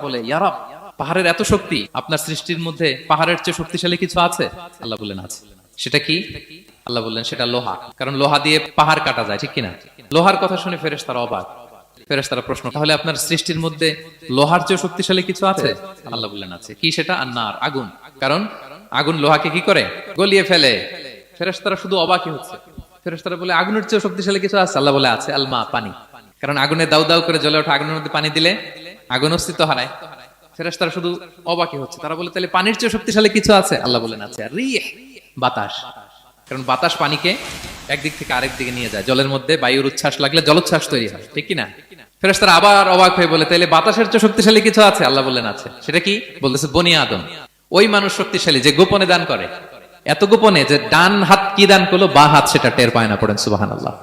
বলে, ইয়া রব, পাহাড়ের এত শক্তি, আপনার সৃষ্টির মধ্যে পাহাড়ের চেয়ে শক্তিশালী কিছু আছে? আল্লাহ বললেন আছে। সেটা কি? আল্লাহ বললেন সেটা লোহা, কারণ লোহা দিয়ে পাহাড় কাটা যায়, ঠিক কিনা? লোহার কথা শুনে ফেরেশতারা অবাক। ফেরেশতারা প্রশ্ন, তাহলে আপনার সৃষ্টির মধ্যে লোহার চেয়ে শক্তিশালী কিছু আছে? আল্লাহ বললেন আছে। কি সেটা? আন্নার, আগুন। কারণ আগুন লোহাকে কি করে? গলিয়ে ফেলে। ফেরেশতারা শুধু অবাকই হচ্ছে। ফেরেশতারা বলে, আগুনের চেয়ে শক্তিশালী কিছু আছে? আল্লাহ বলে আছে, আলমা, পানি। কারণ আগুনে দাউ দাউ করে জ্বলে ওঠা আগুনের মধ্যে পানি দিলে আগুন অস্তিত্ব হারায়। ফেরেশতারা শুধু অবাকই হচ্ছে। তারা বলে, তাহলে পানির চেয়ে শক্তিশালী কিছু আছে? আল্লাহ বলেন আছে, আর রিহ, বাতাস। কারণ বাতাস পানিকে একদিক থেকে আরেক দিকে নিয়ে যায়। জলের মধ্যে বায়ুর উচ্ছ্বাস লাগলে জলোচ্ছ্বাস তৈরি হয়, ঠিক কিনা? ফেরেশতারা আবার অবাক হয়ে বলে, তাহলে বাতাসের চেয়ে শক্তিশালী কিছু আছে? আল্লাহ বললেন আছে। সেটা কি? বলতেছে বনি আদম। ওই মানুষ শক্তিশালী যে গোপনে দান করে, এত গোপনে যে ডান হাত কি দান করলো, বা হাত সেটা টের পায় না। পড়েন সুবহানাল্লাহ।